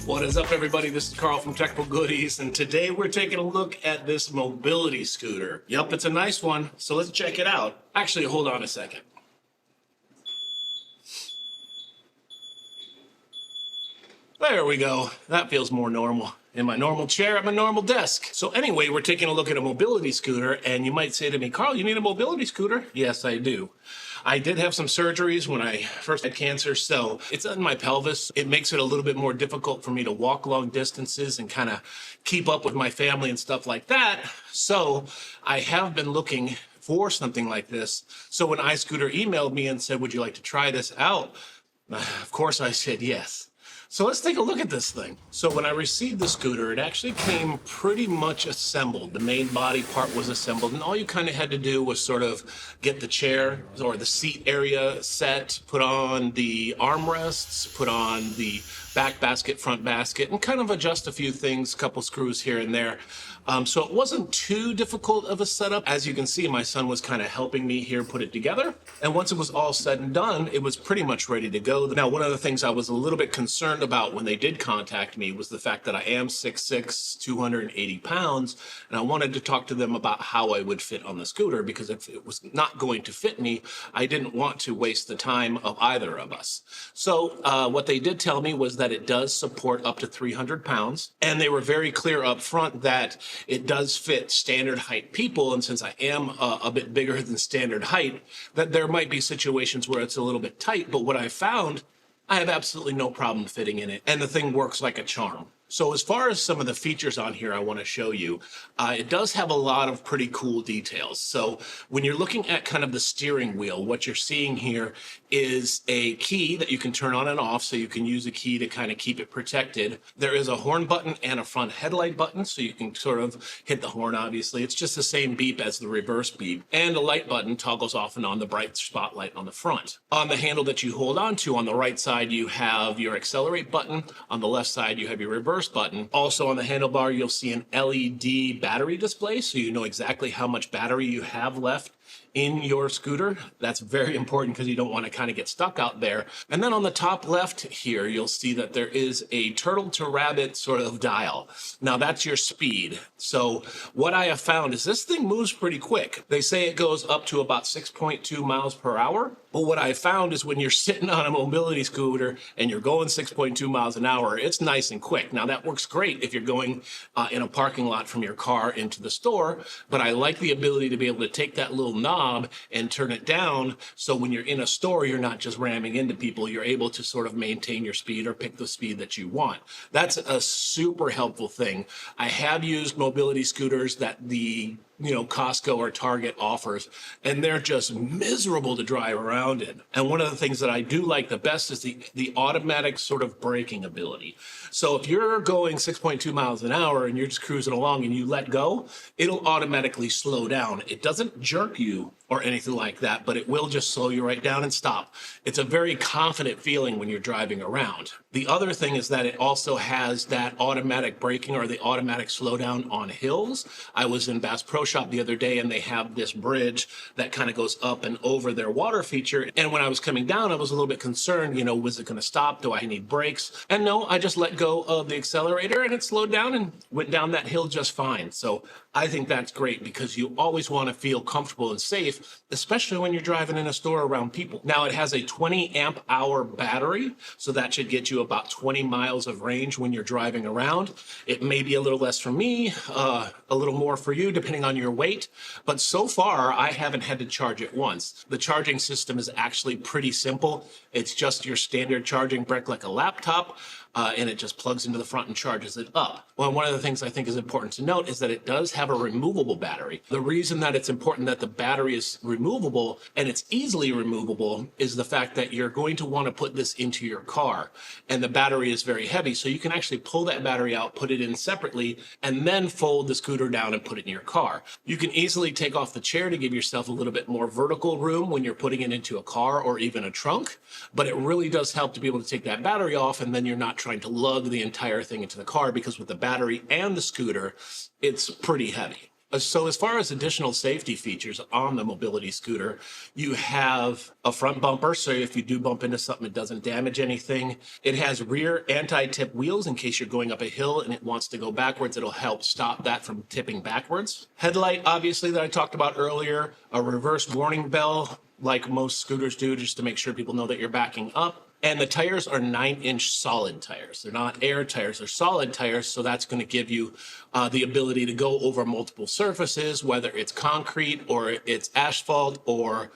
What is up, everybody? This is Carl from Technical Goodies, and today we're taking a look at this mobility scooter. Yup, it's a nice one, so let's check it out. Actually, hold on a second. There we go. That feels more normal. In my normal chair at my normal desk. So anyway, we're taking a look at a mobility scooter, and you might say to me, Carl, you need a mobility scooter? Yes, I do. I did have some surgeries when I first had cancer, so it's in my pelvis. It makes it a little bit more difficult for me to walk long distances and kind of keep up with my family and stuff like that. So I have been looking for something like this. So when iScooter emailed me and said, would you like to try this out? Of course I said yes. So let's take a look at this thing. So when I received the scooter, it actually came pretty much assembled. The main body part was assembled, and all you kind of had to do was sort of get the chair or the seat area set, put on the armrests, put on the back basket, front basket, and kind of adjust a few things, a couple screws here and there. So it wasn't too difficult of a setup. As you can see, my son was kind of helping me here put it together. And once it was all said and done, it was pretty much ready to go. Now, one of the things I was a little bit concerned about when they did contact me was the fact that I am 6'6", 280 pounds, and I wanted to talk to them about how I would fit on the scooter, because if it was not going to fit me, I didn't want to waste the time of either of us. So what they did tell me was that it does support up to 300 pounds, and they were very clear up front that it does fit standard height people, and since I am a bit bigger than standard height, that there might be situations where it's a little bit tight, but what I found, I have absolutely no problem fitting in it, and the thing works like a charm. So as far as some of the features on here I want to show you, it does have a lot of pretty cool details. So when you're looking at kind of the steering wheel, what you're seeing here is a key that you can turn on and off, so you can use a key to kind of keep it protected. There is a horn button and a front headlight button, so you can sort of hit the horn, obviously. It's just the same beep as the reverse beep. And a light button toggles off and on the bright spotlight on the front. On the handle that you hold on to, on the right side, you have your accelerate button. On the left side, you have your reverse button. Also on the handlebar, you'll see an LED battery display, so you know exactly how much battery you have left in your scooter. That's very important because you don't want to kind of get stuck out there. And then on the top left here, you'll see that there is a turtle to rabbit sort of dial. Now that's your speed. So what I have found is this thing moves pretty quick. They say it goes up to about 6.2 miles per hour. But what I found is when you're sitting on a mobility scooter and you're going 6.2 miles an hour, it's nice and quick. Now that works great if you're going in a parking lot from your car into the store, but I like the ability to be able to take that little knob and turn it down, so when you're in a store, you're not just ramming into people. You're able to sort of maintain your speed or pick the speed that you want. That's a super helpful thing. I have used mobility scooters that the Costco or Target offers, and they're just miserable to drive around in. And one of the things that I do like the best is the automatic sort of braking ability. So if you're going 6.2 miles an hour and you're just cruising along and you let go, it'll automatically slow down. It doesn't jerk you or anything like that, but it will just slow you right down and stop. It's a very confident feeling when you're driving around. The other thing is that it also has that automatic braking or the automatic slowdown on hills. I was in Bass Pro Shop the other day, and they have this bridge that kind of goes up and over their water feature. And when I was coming down, I was a little bit concerned, was it going to stop? Do I need brakes? And no, I just let go of the accelerator and it slowed down and went down that hill just fine. So I think that's great because you always want to feel comfortable and safe, especially when you're driving in a store around people. Now it has a 20 amp hour battery, so that should get you about 20 miles of range when you're driving around. It may be a little less for me, a little more for you, depending on your weight. But so far, I haven't had to charge it once. The charging system is actually pretty simple. It's just your standard charging brick like a laptop. And it just plugs into the front and charges it up. Well, one of the things I think is important to note is that it does have a removable battery. The reason that it's important that the battery is removable and it's easily removable is the fact that you're going to want to put this into your car, and the battery is very heavy, so you can actually pull that battery out, put it in separately, and then fold the scooter down and put it in your car. You can easily take off the chair to give yourself a little bit more vertical room when you're putting it into a car or even a trunk, but it really does help to be able to take that battery off, and then you're not trying to lug the entire thing into the car, because with the battery and the scooter, it's pretty heavy. So as far as additional safety features on the mobility scooter, you have a front bumper. So if you do bump into something, it doesn't damage anything. It has rear anti-tip wheels in case you're going up a hill and it wants to go backwards. It'll help stop that from tipping backwards. Headlight, obviously, that I talked about earlier. A reverse warning bell, like most scooters do, just to make sure people know that you're backing up. And the tires are 9-inch solid tires. They're not air tires, they're solid tires. So that's going to give you the ability to go over multiple surfaces, whether it's concrete or it's asphalt or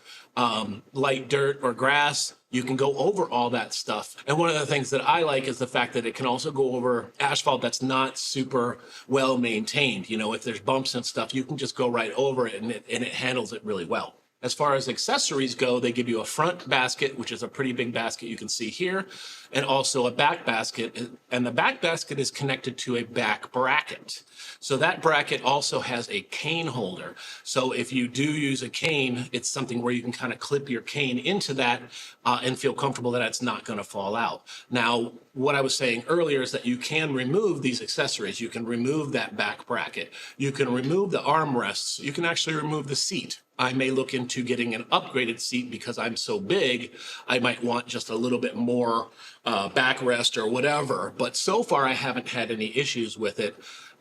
light dirt or grass. You can go over all that stuff. And one of the things that I like is the fact that it can also go over asphalt that's not super well maintained. You know, if there's bumps and stuff, you can just go right over it and it handles it really well. As far as accessories go, they give you a front basket, which is a pretty big basket you can see here, and also a back basket. And the back basket is connected to a back bracket. So that bracket also has a cane holder. So if you do use a cane, it's something where you can kind of clip your cane into that and feel comfortable that it's not going to fall out. Now, what I was saying earlier is that you can remove these accessories. You can remove that back bracket. You can remove the armrests. You can actually remove the seat. I may look into getting an upgraded seat because I'm so big. I might want just a little bit more backrest or whatever. But so far, I haven't had any issues with it.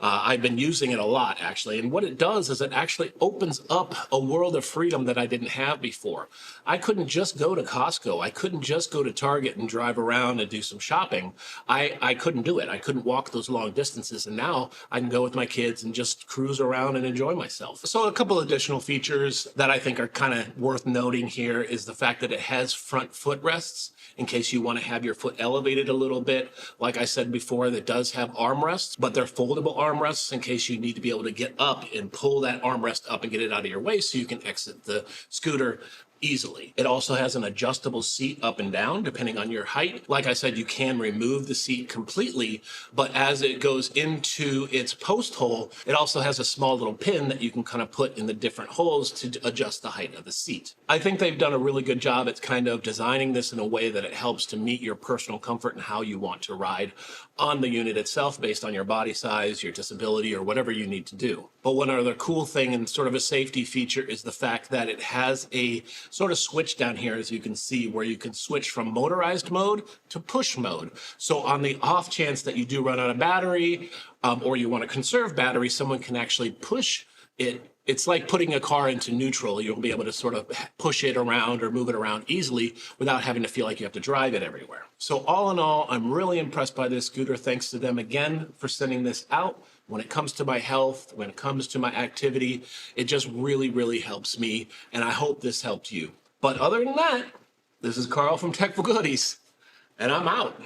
I've been using it a lot, actually. And what it does is it actually opens up a world of freedom that I didn't have before. I couldn't just go to Costco. I couldn't just go to Target and drive around and do some shopping. I couldn't do it. I couldn't walk those long distances. And now I can go with my kids and just cruise around and enjoy myself. So a couple additional features that I think are kind of worth noting here is the fact that it has front footrests in case you want to have your foot elevated a little bit. Like I said before, that does have armrests, but they're foldable armrests in case you need to be able to get up and pull that armrest up and get it out of your way so you can exit the scooter easily. It also has an adjustable seat up and down depending on your height. Like I said, you can remove the seat completely, but as it goes into its post hole, it also has a small little pin that you can kind of put in the different holes to adjust the height of the seat. I think they've done a really good job at kind of designing this in a way that it helps to meet your personal comfort and how you want to ride on the unit itself based on your body size, your disability, or whatever you need to do. But one other cool thing and sort of a safety feature is the fact that it has a sort of switch down here, as you can see, where you can switch from motorized mode to push mode. So on the off chance that you do run out of battery or you want to conserve battery, someone can actually push it. It's like putting a car into neutral. You'll be able to sort of push it around or move it around easily without having to feel like you have to drive it everywhere. So all in all, I'm really impressed by this scooter. Thanks to them again for sending this out. When it comes to my health, when it comes to my activity, it just really, really helps me. And I hope this helped you. But other than that, this is Carl from Tech for Goodies, and I'm out.